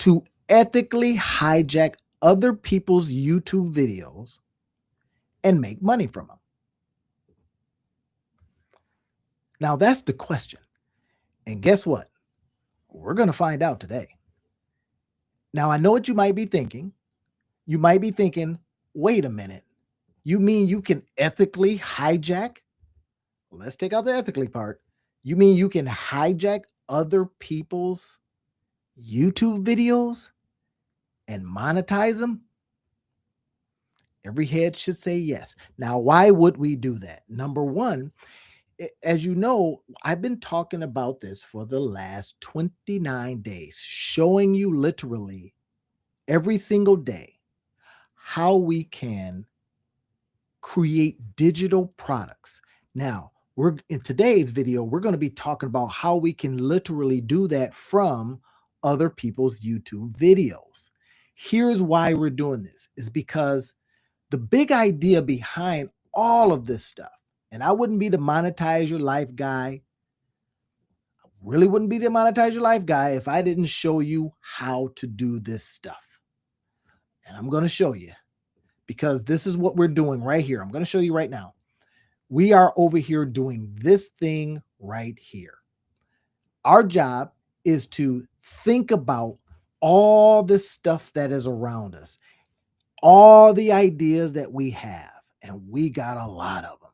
to ethically hijack other people's YouTube videos and make money from them? Now, that's the question. And guess what? We're going to find out today. Now, I know what you might be thinking. You might be thinking, wait a minute. You mean you can ethically hijack? Let's take out the ethically part. You mean you can hijack other people's YouTube videos and monetize them? Every head should say yes. Now, why would we do that? Number one, as you know, I've been talking about this for the last 29 days, showing you literally every single day how we can create digital products. Now, we're in today's video, we're going to be talking about how we can literally do that from other people's YouTube videos. Here's why we're doing this, is because the big idea behind all of this stuff, and I wouldn't be the monetize your life guy. I really wouldn't be the monetize your life guy if I didn't show you how to do this stuff. And I'm going to show you, because this is what we're doing right here. I'm going to show you right now. We are over here doing this thing right here. Our job is to think about all the stuff that is around us, all the ideas that we have, and we got a lot of them.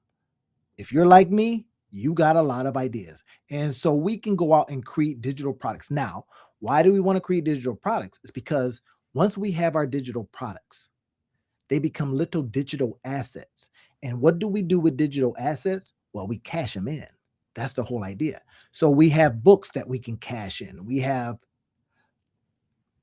If you're like me, you got a lot of ideas. And so we can go out and create digital products. Now, why do we want to create digital products? It's because once we have our digital products, they become little digital assets. And what do we do with digital assets? Well, we cash them in. That's the whole idea. So we have books that we can cash in. We have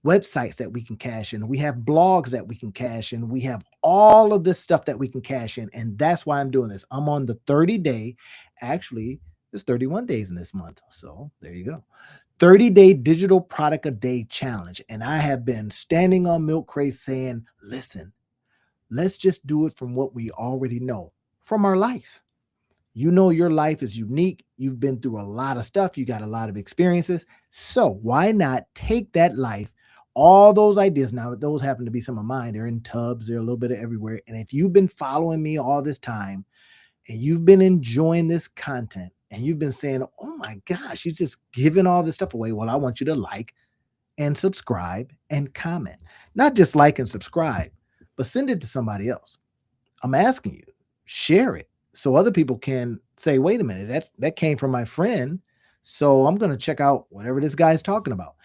websites that we can cash in. We have blogs that we can cash in. We have all of this stuff that we can cash in. And that's why I'm doing this. I'm on the 30-day, actually, there's 31 days in this month. So there you go. 30-day digital product a day challenge. And I have been standing on milk crates saying, listen, let's just do it from what we already know from our life. You know, your life is unique. You've been through a lot of stuff. You got a lot of experiences. So why not take that life, all those ideas? Now, those happen to be some of mine. They're in tubs. They're a little bit of everywhere. And if you've been following me all this time and you've been enjoying this content and you've been saying, oh my gosh, he's just giving all this stuff away. Well, I want you to like and subscribe and comment. Not just like and subscribe, but send it to somebody else. I'm asking you, share it so other people can say, wait a minute, that came from my friend. So I'm going to check out whatever this guy is talking about,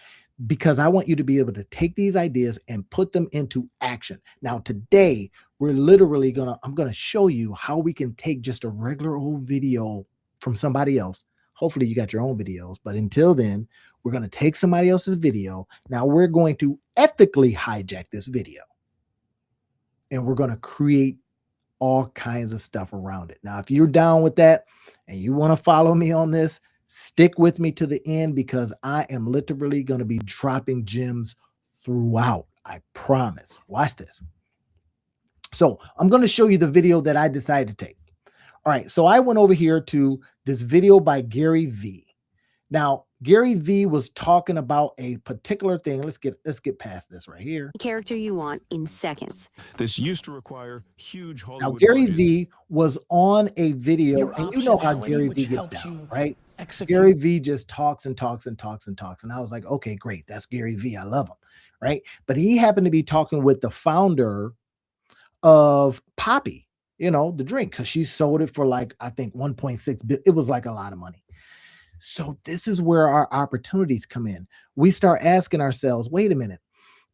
because I want you to be able to take these ideas and put them into action. Now, today, we're literally I'm going to show you how we can take just a regular old video from somebody else. Hopefully you got your own videos, but until then, we're going to take somebody else's video. Now we're going to ethically hijack this video. And we're going to create all kinds of stuff around it. Now, if you're down with that and you want to follow me on this, stick with me to the end, because I am literally going to be dropping gems throughout. I promise. Watch this. So I'm going to show you the video that I decided to take. All right. So I went over here to this video by Gary V. Now, Gary V was talking about a particular thing. Let's get past this right here. Character you want in seconds. This used to require huge Hollywood Now, Gary budgets. V was on a video, and you know how Gary V gets down, right? Gary V just talks and talks and talks and talks. And I was like, okay, great. That's Gary V. I love him, right? But he happened to be talking with the founder of Poppy, you know, the drink, because she sold it for like, I think 1.6 billion. It was like a lot of money. So this is where our opportunities come in. We start asking ourselves, wait a minute,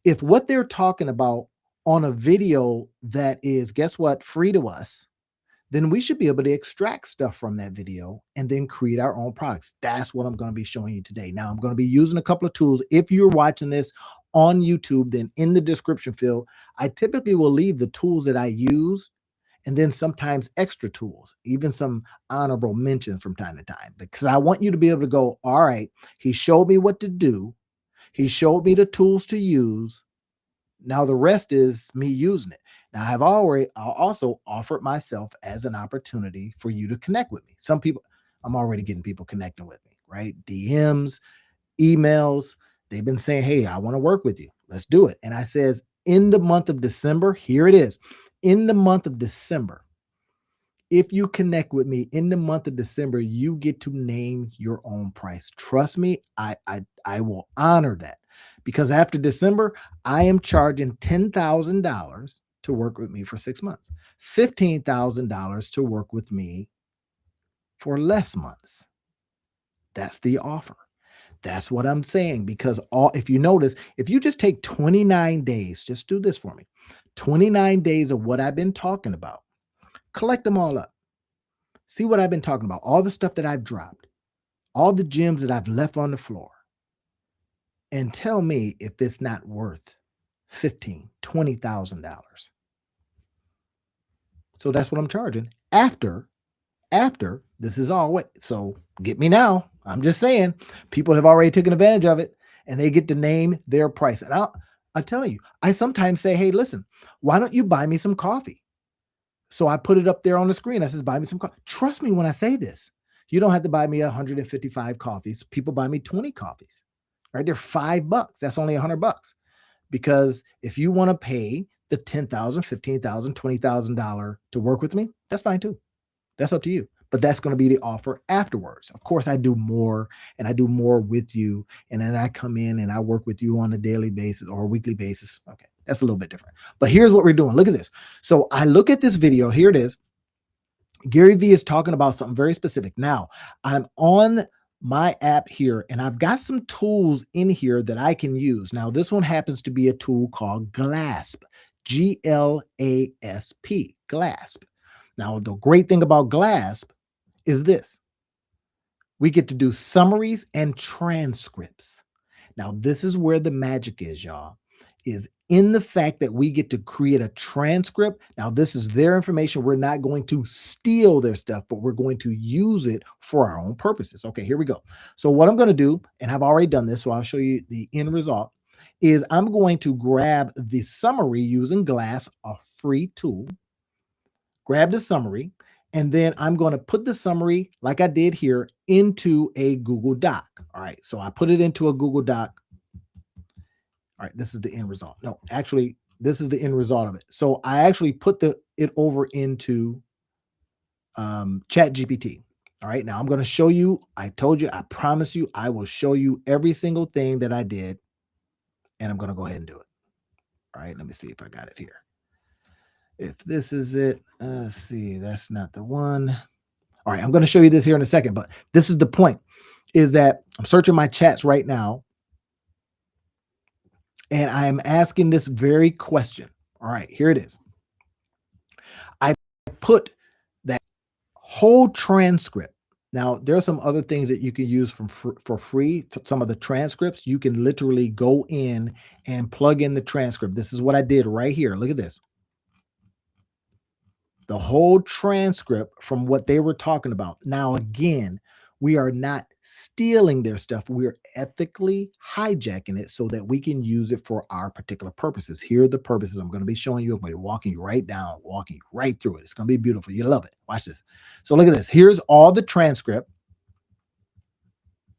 if what they're talking about on a video that is, guess what, free to us, then we should be able to extract stuff from that video and then create our own products. That's what I'm going to be showing you today. Now, I'm going to be using a couple of tools. If you're watching this on YouTube, then in the description field, I typically will leave the tools that I use, and then sometimes extra tools, even some honorable mentions from time to time, because I want you to be able to go, all right, he showed me what to do. He showed me the tools to use. Now the rest is me using it. Now I also offered myself as an opportunity for you to connect with me. I'm already getting people connecting with me, right? DMs, emails, They've been saying, hey, I want to work with you. Let's do it. And I says, in the month of December, here it is. In the month of December, if you connect with me in the month of December, you get to name your own price. Trust me, I will honor that, because after December, I am charging $10,000 to work with me for 6 months, $15,000 to work with me for less months. That's the offer. That's what I'm saying, because if you notice, if you just take 29 days, just do this for me. 29 days of what I've been talking about. Collect them all up. See what I've been talking about, all the stuff that I've dropped, all the gems that I've left on the floor, and tell me if it's not worth $15,000, $20,000. So that's what I'm charging after this is all what. So get me now. I'm just saying, people have already taken advantage of it, and they get to name their price. And I tell you, I sometimes say, hey, listen, why don't you buy me some coffee? So I put it up there on the screen. I says, buy me some coffee. Trust me when I say this. You don't have to buy me 155 coffees. People buy me 20 coffees, right? They're $5. That's only $100. Because if you want to pay the $10,000, $15,000, $20,000 to work with me, that's fine too. That's up to you. But that's going to be the offer afterwards. Of course, I do more, and I do more with you. And then I come in and I work with you on a daily basis or a weekly basis. Okay, that's a little bit different. But here's what we're doing. Look at this. So I look at this video. Here it is. Gary Vee is talking about something very specific. Now, I'm on my app here, and I've got some tools in here that I can use. Now, this one happens to be a tool called GLASP, G-L-A-S-P, GLASP. Now, the great thing about GLASP is this. We get to do summaries and transcripts. Now, this is where the magic is, y'all, is in the fact that we get to create a transcript. Now, this is their information. We're not going to steal their stuff, but we're going to use it for our own purposes. Okay, here we go. So what I'm going to do, and I've already done this, so I'll show you the end result, is I'm going to grab the summary using GLASP, a free tool. Grab the summary, and then I'm going to put the summary, like I did here, into a Google Doc. All right, so I put it into a Google Doc. All right, this is the end result. No, actually, this is the end result of it. So I actually put it over into ChatGPT. All right, now I'm going to show you. I told you, I promise you, I will show you every single thing that I did, and I'm going to go ahead and do it. All right, let me see if I got it here. If this is it, let's see, that's not the one. All right, I'm going to show you this here in a second, but this is the point, is that I'm searching my chats right now, and I am asking this very question. All right, here it is. I put that whole transcript. Now, there are some other things that you can use for free. For some of the transcripts, you can literally go in and plug in the transcript. This is what I did right here. Look at this. The whole transcript from what they were talking about. Now, again, we are not stealing their stuff. We're ethically hijacking it so that we can use it for our particular purposes. Here are the purposes I'm going to be showing you. I'm going to be walking you right down, walking you right through it. It's going to be beautiful. You love it. Watch this. So look at this. Here's all the transcript.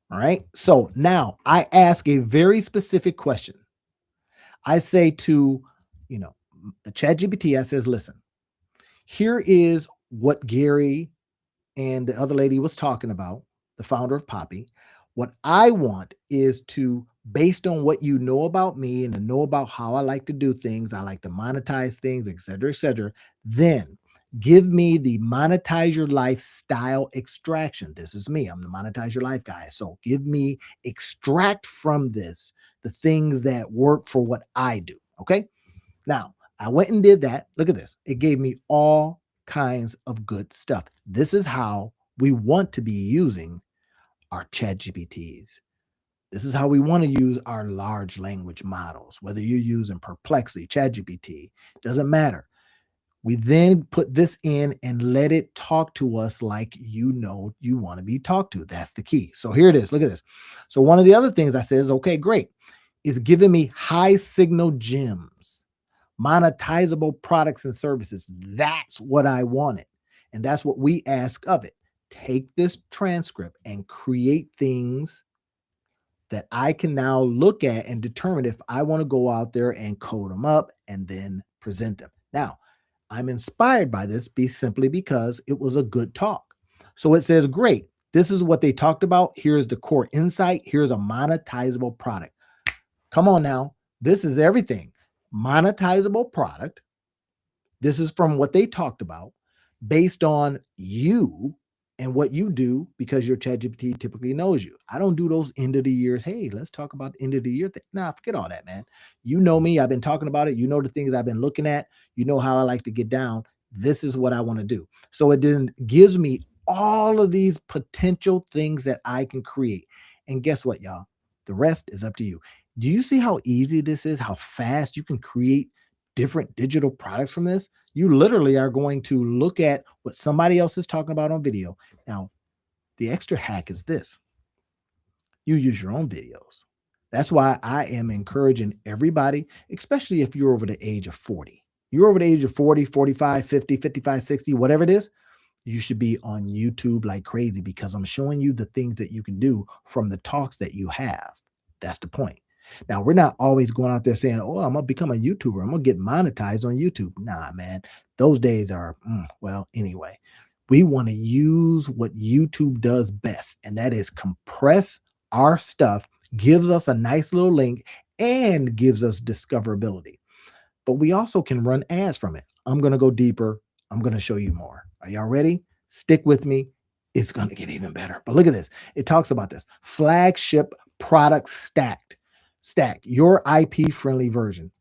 All right. So now I ask a very specific question. I say to, ChatGPT, I says, listen, here is what Gary and the other lady was talking about, the founder of Poppy. What I want is to, based on what you know about me and to know about how I like to do things, I like to monetize things, et cetera, then give me the monetize your life style extraction. This is me. I'm the monetize your life guy. So give me, extract from this the things that work for what I do. Okay. Now, I went and did that. Look at this. It gave me all kinds of good stuff. This is how we want to be using our ChatGPTs. This is how we want to use our large language models, whether you're using Perplexity, ChatGPT, doesn't matter. We then put this in and let it talk to us like you want to be talked to. That's the key. So here it is. Look at this. So one of the other things I said is, okay, great. It's giving me high signal gems, monetizable products and services. That's what I wanted. And that's what we ask of it. Take this transcript and create things that I can now look at and determine if I want to go out there and code them up and then present them. Now, I'm inspired by this simply because it was a good talk. So it says, great, this is what they talked about. Here's the core insight. Here's a monetizable product. Come on now. This is everything. Monetizable product. This is from what they talked about based on you and what you do, because your ChatGPT typically knows you. I don't do those end of the years. Hey, let's talk about the end of the year thing. Nah, forget all that, man. You know me. I've been talking about it. You know the things I've been looking at. You know how I like to get down. This is what I want to do. So it then gives me all of these potential things that I can create. And guess what, y'all? The rest is up to you. Do you see how easy this is? How fast you can create different digital products from this? You literally are going to look at what somebody else is talking about on video. Now, the extra hack is this. You use your own videos. That's why I am encouraging everybody, especially if you're over the age of 40. You're over the age of 40, 45, 50, 55, 60, whatever it is, you should be on YouTube like crazy, because I'm showing you the things that you can do from the talks that you have. That's the point. Now, we're not always going out there saying, oh, I'm going to become a YouTuber. I'm going to get monetized on YouTube. Nah, man, those days are, well, anyway, we want to use what YouTube does best, and that is compress our stuff, gives us a nice little link, and gives us discoverability. But we also can run ads from it. I'm going to go deeper. I'm going to show you more. Are y'all ready? Stick with me. It's going to get even better. But look at this. It talks about this flagship product stack, your IP friendly version.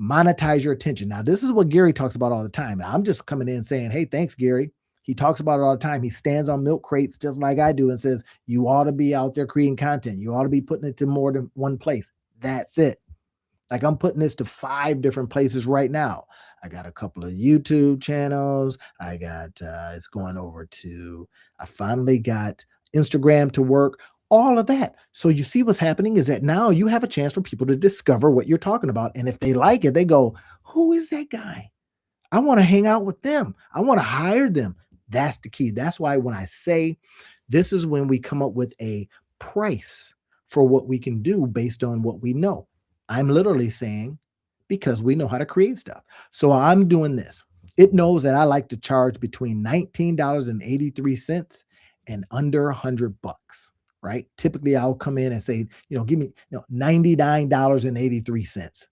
Monetize your attention. Now, this is what Gary talks about all the time. And I'm just coming in saying, hey, thanks, Gary. He talks about it all the time. He stands on milk crates just like I do and says, you ought to be out there creating content. You ought to be putting it to more than one place. That's it. Like, I'm putting this to 5 different places right now. I got a couple of YouTube channels. I got, it's going over to, I finally got Instagram to work, all of that. So you see what's happening is that now you have a chance for people to discover what you're talking about. And if they like it, they go, who is that guy? I want to hang out with them. I want to hire them. That's the key. That's why when I say this is when we come up with a price for what we can do based on what we know. I'm literally saying, because we know how to create stuff. So I'm doing this. It knows that I like to charge between $19.83 and under $100, right? Typically, I'll come in and say, give me $99.83.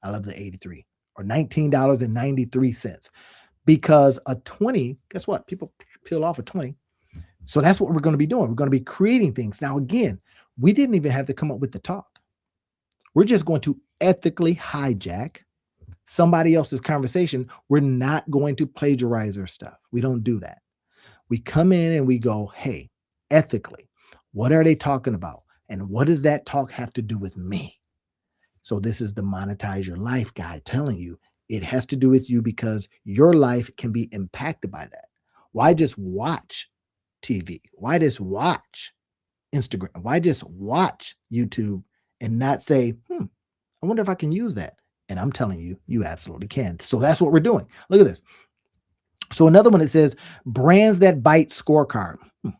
I love the 83, or $19.93, because a 20, guess what? People peel off a 20. So that's what we're going to be doing. We're going to be creating things. Now, again, we didn't even have to come up with the talk. We're just going to ethically hijack somebody else's conversation. We're not going to plagiarize their stuff. We don't do that. We come in and we go, hey, ethically, what are they talking about? And what does that talk have to do with me? So this is the Monetize Your Life guide telling you it has to do with you, because your life can be impacted by that. Why just watch TV? Why just watch Instagram? Why just watch YouTube and not say, I wonder if I can use that? And I'm telling you, you absolutely can. So that's what we're doing. Look at this. So another one, it says brands that bite scorecard.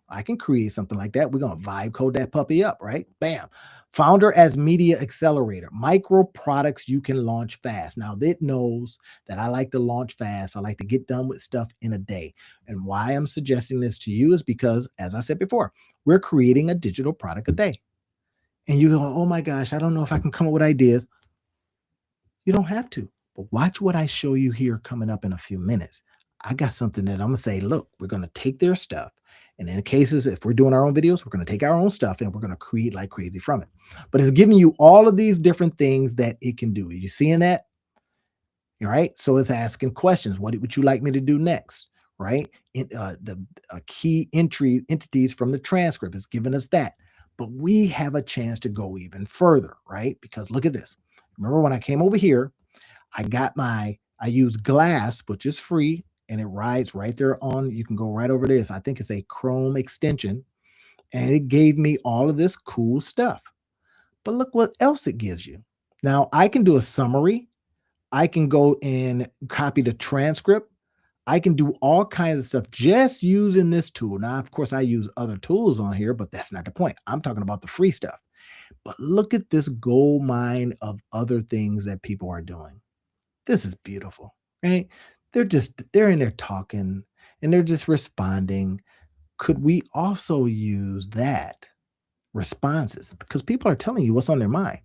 I can create something like that. We're going to vibe code that puppy up, right? Bam. Founder as media accelerator, micro products you can launch fast. Now, it knows that I like to launch fast. I like to get done with stuff in a day. And why I'm suggesting this to you is because, as I said before, we're creating a digital product a day. And you go, oh my gosh, I don't know if I can come up with ideas. You don't have to, but watch what I show you here coming up in a few minutes. I got something that I'm going to say, look, we're going to take their stuff. And in cases, if we're doing our own videos, we're going to take our own stuff and we're going to create like crazy from it. But it's giving you all of these different things that it can do. Are you seeing that? All right. So it's asking questions. What would you like me to do next? Right. The key entities from the transcript is giving us that. But we have a chance to go even further, right? Because look at this. Remember when I came over here, I use Glass, which is free, and it rides right there on, you can go right over this. I think it's a Chrome extension, and it gave me all of this cool stuff. But look what else it gives you. Now I can do a summary. I can go and copy the transcript. I can do all kinds of stuff just using this tool. Now, of course, I use other tools on here, but that's not the point. I'm talking about the free stuff. But look at this gold mine of other things that people are doing. This is beautiful, right? They're in there talking and they're just responding. Could we also use that responses? Because people are telling you what's on their mind.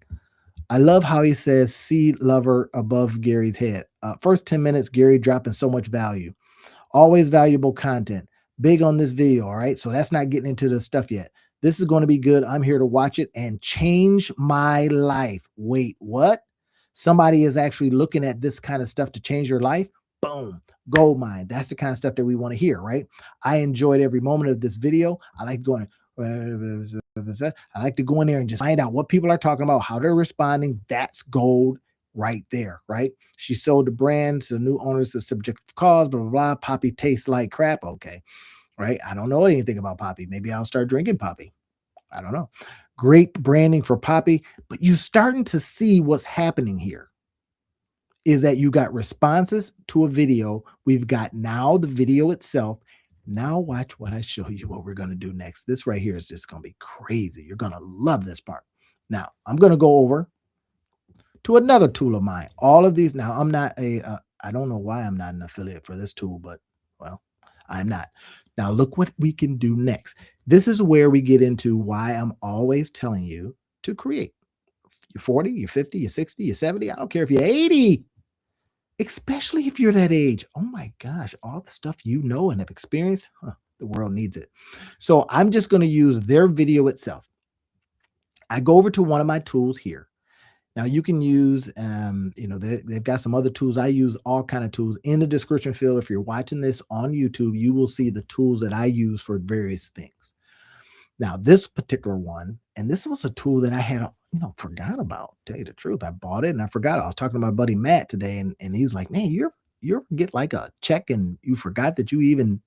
I love how he says, "See lover above Gary's head." First 10 minutes, Gary dropping so much value. Always valuable content. Big on this video, all right? So that's not getting into the stuff yet. This is going to be good. I'm here to watch it and change my life. Wait, what? Somebody is actually looking at this kind of stuff to change your life? Boom. Gold mine. That's the kind of stuff that we want to hear, right? I enjoyed every moment of this video. I like going, I like to go in there and just find out what people are talking about, how they're responding. That's gold right there, right? She sold the brand to new owners of subjective cause, blah, blah, blah. Poppy tastes like crap. Okay, right? I don't know anything about Poppy. Maybe I'll start drinking Poppy. I don't know. Great branding for Poppy, but you're starting to see what's happening here is that you got responses to a video. We've got now the video itself. Now watch what I show you what we're going to do next. This right here is just going to be crazy. You're going to love this part. Now, I'm going to go over to another tool of mine. All of these, now I'm not I don't know why I'm not an affiliate for this tool, but well, I'm not. Now look what we can do next. This is where we get into why I'm always telling you to create. You're 40, you're 50, you're 60, you're 70. I don't care if you're 80, especially if you're that age. Oh my gosh, all the stuff you know and have experienced, the world needs it. So I'm just going to use their video itself. I go over to one of my tools here. Now you can use, they've got some other tools. I use all kind of tools in the description field. If you're watching this on YouTube, you will see the tools that I use for various things. Now this particular one, and this was a tool that I had, forgot about. Tell you the truth, I bought it and I forgot. I was talking to my buddy Matt today, and he's like, "Man, you ever get like a check and you forgot that you even,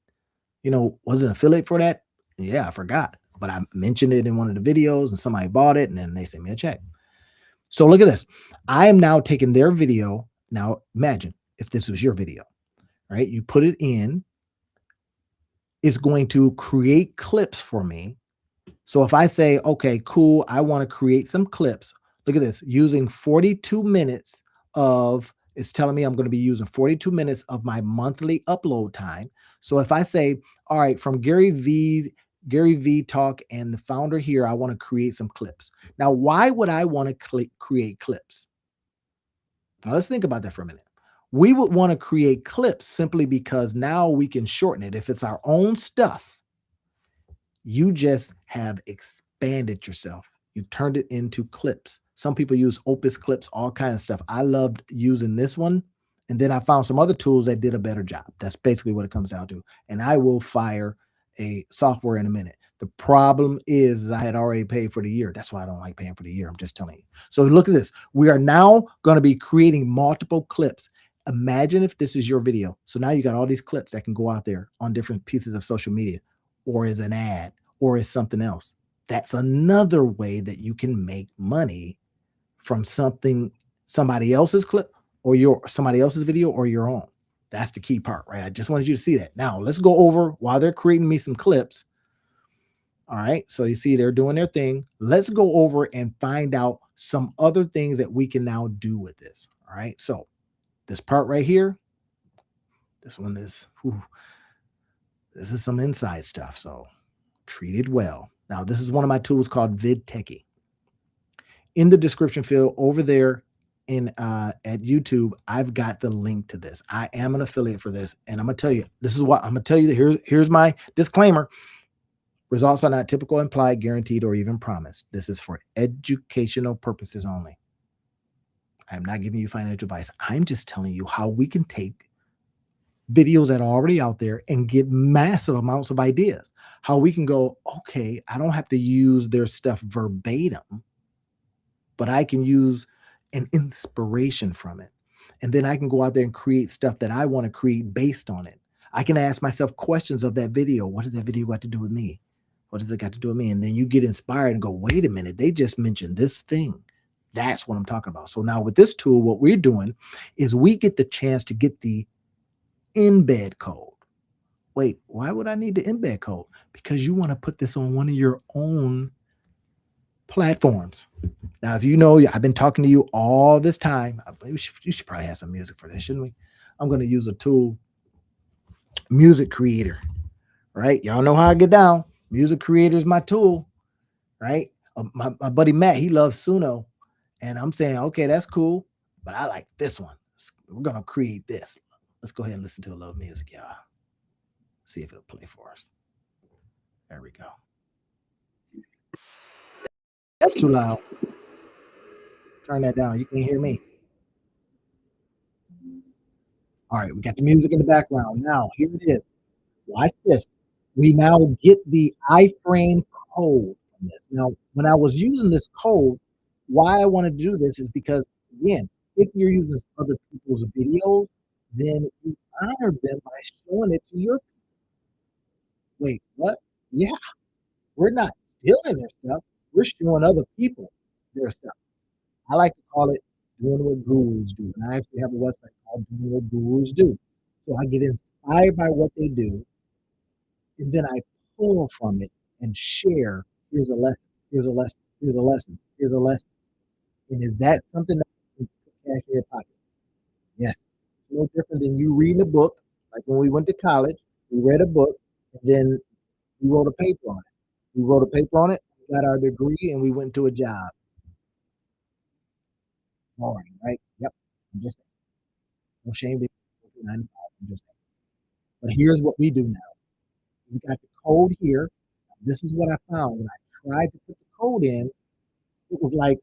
was an affiliate for that?" Yeah, I forgot, but I mentioned it in one of the videos, and somebody bought it, and then they sent me a check. So look at this. I am now taking their video. Now imagine if this was your video, right? You put it in, it's going to create clips for me. So if I say, okay, cool, I want to create some clips. Look at this, using 42 minutes of, it's telling me I'm going to be using 42 minutes of my monthly upload time. So if I say, all right, from Gary V talk and the founder here, I want to create some clips. Now, why would I want to create clips? Now, let's think about that for a minute. We would want to create clips simply because now we can shorten it. If it's our own stuff, you just have expanded yourself. You turned it into clips. Some people use Opus clips, all kinds of stuff. I loved using this one. And then I found some other tools that did a better job. That's basically what it comes down to. And I will fire a software in a minute. The problem is I had already paid for the year. That's why I don't like paying for the year. I'm just telling you. So look at this. We are now going to be creating multiple clips. Imagine if this is your video. So now you got all these clips that can go out there on different pieces of social media, or as an ad, or as something else. That's another way that you can make money from somebody else's clip or somebody else's video or your own. That's the key part, right? I just wanted you to see that. Now let's go over while they're creating me some clips. All right. So you see they're doing their thing. Let's go over and find out some other things that we can now do with this. All right. So this part right here, this one is, this is some inside stuff. So treat it well. Now, this is one of my tools called VidTechie. In the description field over there at YouTube, I've got the link to this. I am an affiliate for this, and I'm gonna tell you, this is what I'm gonna tell you. Here's my disclaimer. Results are not typical, implied, guaranteed, or even promised. This is for educational purposes only. I'm not giving you financial advice. I'm just telling you how we can take videos that are already out there and get massive amounts of ideas. How we can go, okay, I don't have to use their stuff verbatim, but I can use an inspiration from it. And then I can go out there and create stuff that I want to create based on it. I can ask myself questions of that video. What does that video got to do with me? What does it got to do with me? And then you get inspired and go, wait a minute, they just mentioned this thing. That's what I'm talking about. So now with this tool, what we're doing is we get the chance to get the embed code. Wait, why would I need to embed code? Because you want to put this on one of your own platforms. Now, if you know, I've been talking to you all this time. You should probably have some music for this, shouldn't we? I'm going to use a tool, Music Creator, right? Y'all know how I get down. Music Creator is my tool, right? My buddy Matt, he loves Suno. And I'm saying, okay, that's cool, but I like this one. We're going to create this. Let's go ahead and listen to a little music, y'all. See if it'll play for us. There we go. That's too loud. Turn that down. You can hear me. All right, we got the music in the background. Now, here it is. Watch this. We now get the iframe code from this. Now, when I was using this code, why I wanted to do this is because, again, if you're using other people's videos, then you honor them by showing it to your people. Wait, what? Yeah, we're not stealing their stuff. We're showing other people their stuff. I like to call it doing what gurus do. And I actually have a website called Doing What Gurus Do. So I get inspired by what they do, and then I pull from it and share. Here's a lesson. Here's a lesson. Here's a lesson. Here's a lesson. And is that something that you can put cash in your pocket? Yes. It's no different than you reading a book. Like when we went to college, we read a book, and then we wrote a paper on it. We wrote a paper on it, got our degree, and we went to a job. Boring, right? Yep. I'm just no shame to 95. I'm just saying. But here's what we do now. We got the code here. This is what I found when I tried to put the code in. It was like,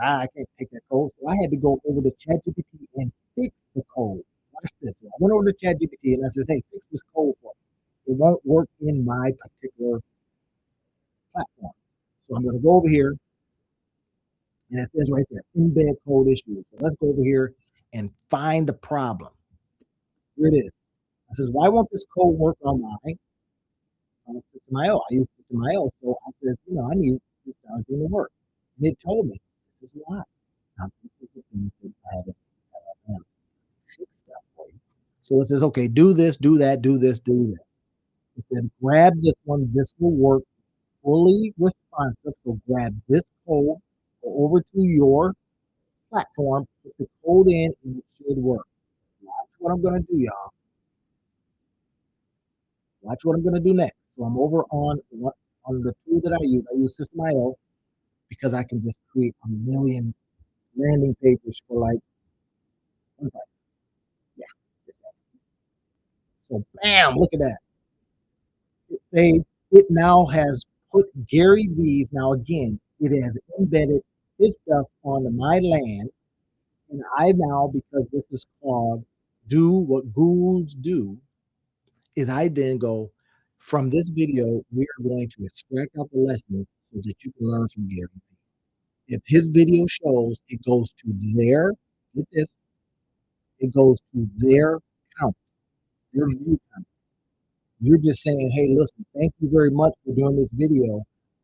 I can't take that code. So I had to go over to ChatGPT and fix the code. Watch this. So I went over to ChatGPT and I said, hey, fix this code for me. It won't work in my particular platform. So I'm going to go over here and it says right there, embed code issues. So let's go over here and find the problem. Here it is. I says, why won't this code work on System IO? I use System IO. So I says, I need this darn thing to work. And it told me, this is why. Now, this is the thing that I have to fix stuff for you. So it says, okay, do this, do that, do this, do this. It said, grab this one. This will work fully responsive. So grab this code, go over to your platform, put the code in, and it should work. Watch what I'm going to do, y'all. Watch what I'm going to do next. So I'm over on the tool that I use System IO, because I can just create a million landing pages for like one price. Yeah. So bam, look at that. It now has put Gary V's, now again, it has embedded his stuff on my land. And I now, because this is called Do What Gurus Do, is I then go, from this video, we are going to extract out the lessons so that you can learn from Gary V. If his video shows, it goes to their, get this, it goes to their count, their view count. You're just saying, hey, listen, thank you very much for doing this video.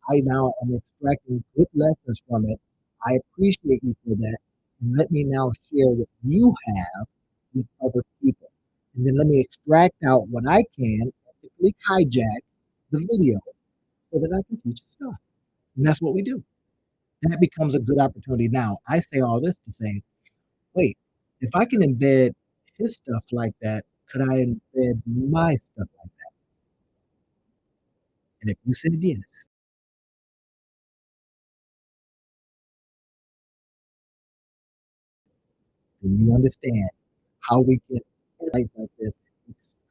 I now am extracting good lessons from it. I appreciate you for that. And let me now share what you have with other people. And then let me extract out what I can, ethically hijack the video so that I can teach stuff. And that's what we do. And that becomes a good opportunity. Now, I say all this to say, wait, if I can embed his stuff like that, could I embed my stuff like that? And if you said yes, then you understand how we can analyze like this,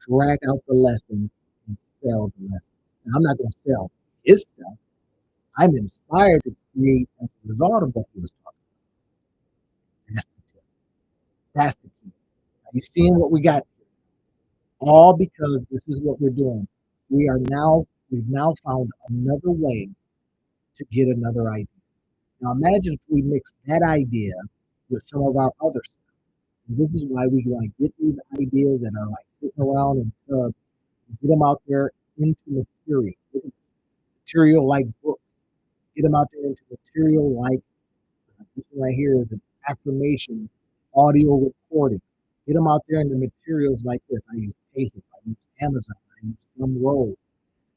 drag out the lesson and sell the lesson. And I'm not going to sell his stuff. I'm inspired to create as a result of what he was talking about. That's the tip. That's the key. Are you seeing what we got? All because this is what we're doing. We've now found another way to get another idea. Now imagine if we mix that idea with some of our other stuff. And this is why we want to get these ideas that are like sitting around in tubs, and get them out there into material. Material like books. Get them out there into material like this one right here is an affirmation audio recording. Get them out there in the materials like this. I use Pages, I use Amazon, I use Gumroad,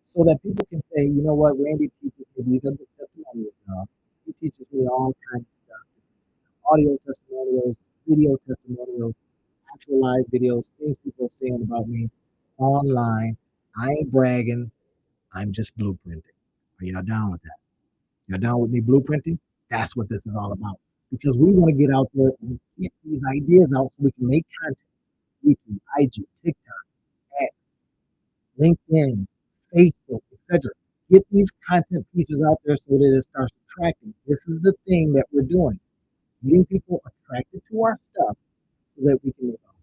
so that people can say, you know what, Randy teaches me. These are the testimonials. He teaches me all kinds of stuff. Audio testimonials, video testimonials, actual live videos, things people are saying about me online. I ain't bragging. I'm just blueprinting. Are y'all down with that? You're down with me blueprinting? That's what this is all about. Because we want to get out there and get these ideas out so we can make content. YouTube, IG, TikTok, X, LinkedIn, Facebook, etc. Get these content pieces out there so that it starts attracting. This is the thing that we're doing. Getting people attracted to our stuff so that we can make offers.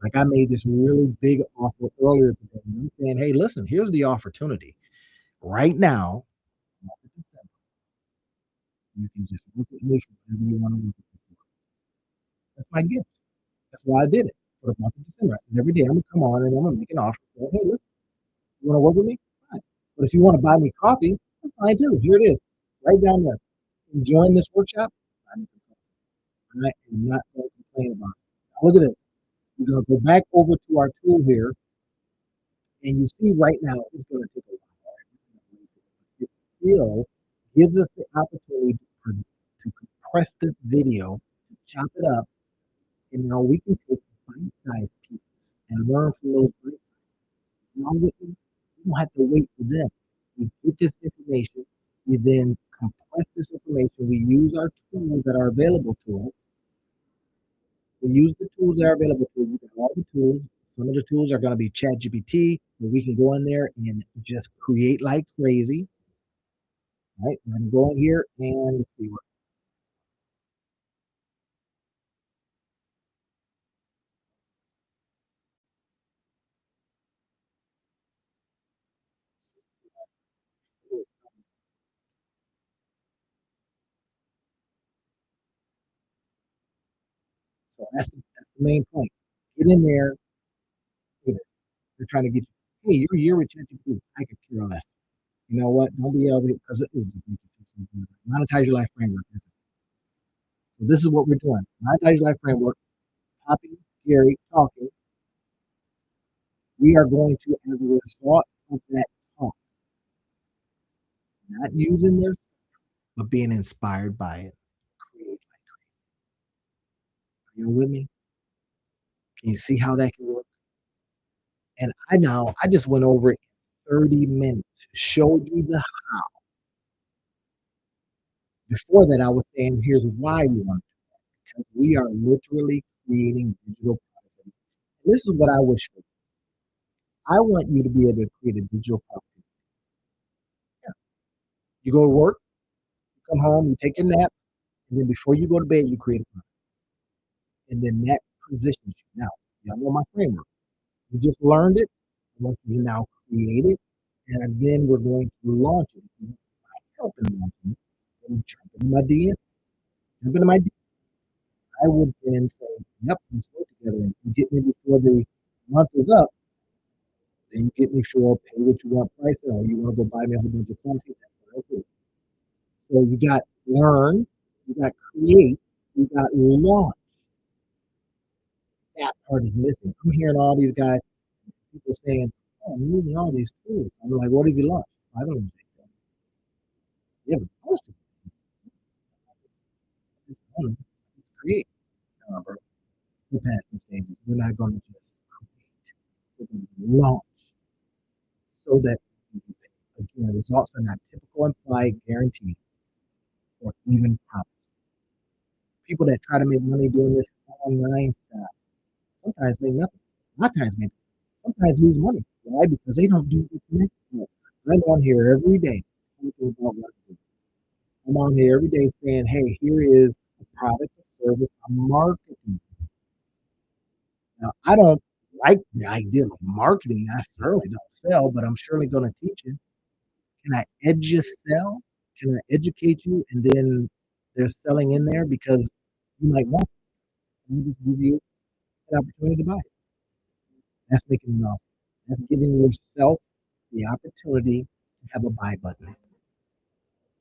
Like I made this really big offer earlier today. And I'm saying, hey, listen, here's the opportunity. Right now, you can just work with me for whatever you want to work with me for. That's my gift. That's why I did it for the month of December. I said every day I'm gonna come on and I'm gonna make an offer. Say, hey, listen, you want to work with me? Fine. But if you want to buy me coffee, that's fine too. Here it is, right down there. Enjoying this workshop. I am not going to complain about it. Now look at this. We're gonna go back over to our tool here, and you see right now it's gonna take a while. It still gives us the opportunity to compress this video, to chop it up, and now we can take bite-sized pieces and learn from those bite-sized pieces. Now with me, we don't have to wait for them. We get this information, we then compress this information, we use our tools that are available to us. We use the tools that are available to us. We got all the tools. Some of the tools are going to be ChatGPT, where we can go in there and just create like crazy. Right? We're going to go in here and let's see what. So that's the main point. Get in there. They're trying to get you. Hey, you're with ChatGPT. I could care less. You know what? Don't be able to because it will just make you feel monetize your life framework. So this is what we're doing. Monetize your life framework. Copy, Gary, talking. We are going to, as a result of that talk, not using their but being inspired by it. Create like crazy. Are you with me? Can you see how that can work? And I just went over it in 30 minutes, showed you the how. Before that, I was saying here's why we want to do that. Because we are literally creating digital products. And this is what I wish for. I want you to be able to create a digital product. Yeah. You go to work, you come home, you take a nap, and then before you go to bed, you create a product. And then that positions you. Now, y'all know my framework. You just learned it. I want you to now create it. And then we're going to launch it. If you need help in launching it, then jump into my DMs. Jump into my DMs. I would then say, yep, let's work together. And you get me before the month is up, then you get me for pay what you want price, or you want to go buy me a whole bunch of coffee. That's what I do. So you got learn, you got create, you got launch. That part is missing. I'm hearing all these guys, people saying, oh, I'm using all these tools. I'm like, what have you launched? I don't know. Yeah, but most of it is create. Bro. We're past the stages. We're not going to just create. We're going to launch so that again, results are not typical, implied, guaranteed, or even promised. People that try to make money doing this online stuff sometimes make nothing. A lot of times make sometimes lose money. Why? Because they don't do this next step. I'm on here every day talking about what I do. I'm on here every day saying, hey, here is a product, a service, a marketing. Now, I don't like the idea of marketing. I certainly don't sell, but I'm surely going to teach you. Can I edge you sell? Can I educate you? And then there's selling in there because you might want it. Let me just give you an opportunity to buy it. That's making an offer. That's giving yourself the opportunity to have a buy button.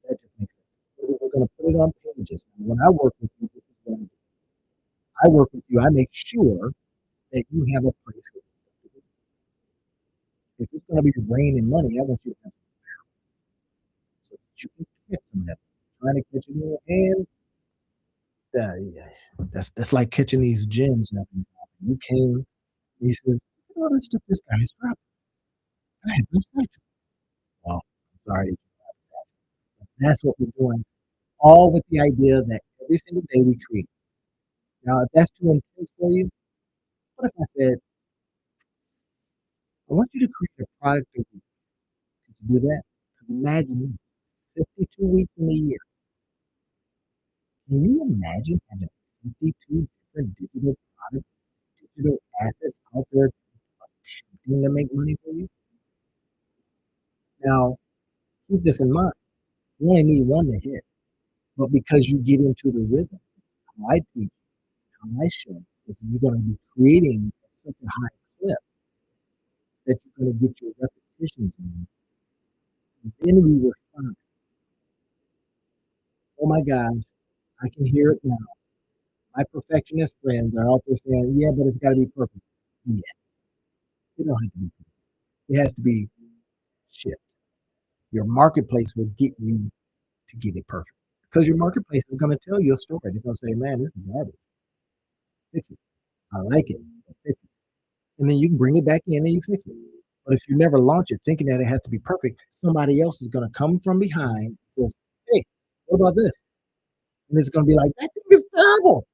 That just makes sense. We're going to put it on pages. When I work with you, this is what I do. I work with you. I make sure that you have a place for this stuff to be. If it's going to be raining money, I want you to have so that you can catch some of that. Trying to catch it in your hands, yeah, that's like catching these gems. You came, he says, "Oh, let's do this guy's drop. I have no sight." Well, I'm sorry. That's what we're doing, all with the idea that every single day we create. Now, if that's too intense for you, what if I said, I want you to create a product that you can do that? Because imagine 52 weeks in a year. Can you imagine having 52 different digital products, digital assets out there attempting to make money for you? Now, keep this in mind. You only need one to hit, but because you get into the rhythm, how I teach, how I show, is you're going to be creating such a high clip that you're going to get your repetitions in. And then we refine. Oh my gosh, I can hear it now. My perfectionist friends are out there saying, yeah, but it's got to be perfect. Yes, it don't have to be perfect. It has to be shit. Your marketplace will get you to get it perfect because your marketplace is going to tell you a story. They're going to say, man, this is garbage. Fix it. I like it. Fix it. And then you can bring it back in and you fix it. But if you never launch it thinking that it has to be perfect, somebody else is going to come from behind and says, hey, what about this? And it's going to be like, that thing is terrible.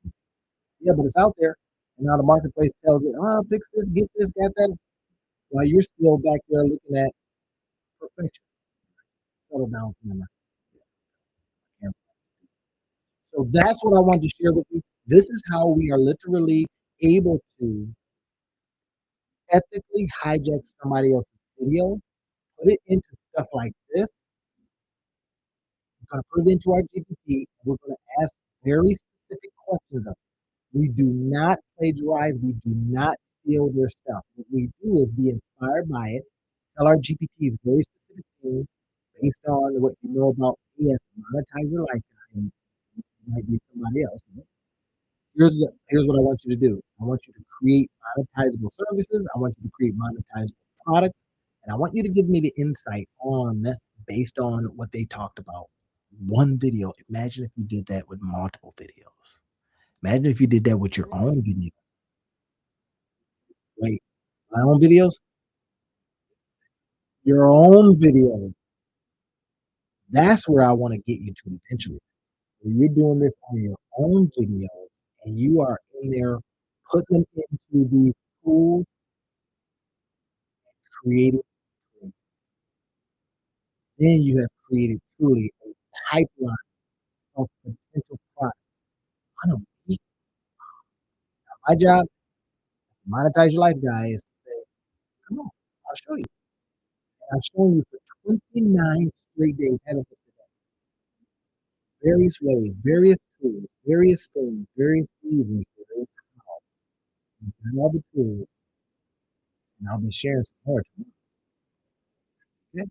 Yeah, but it's out there. And now the marketplace tells it, oh, fix this, get this, get that. While you're still back there looking at perfection. Settle down, camera. So that's what I wanted to share with you. This is how we are literally able to ethically hijack somebody else's video, put it into stuff like this. We're going to put it into our GPT. And we're going to ask very specific questions of it. We do not plagiarize. We do not steal their stuff. What we do is be inspired by it. Tell our GPTs very specific things based on what you know about yes, monetize your lifetime. It might be somebody else. Here's what I want you to do. I want you to create monetizable services. I want you to create monetizable products. And I want you to give me the insight on based on what they talked about. One video. Imagine if you did that with multiple videos. Imagine if you did that with your own video. Wait, my own videos? Your own videos. That's where I want to get you to eventually. Where you're doing this on your own videos and you are in there putting them into these tools, creating. Then you have created truly a pipeline of potential products. I don't need my job, monetize your life guy is to say, come on, I'll show you. And I've shown you for 29 straight days, haven't missed a day. Various ways, various tools, various things, various reasons, various how. And all the tools, and I'll be sharing some more tomorrow. Okay?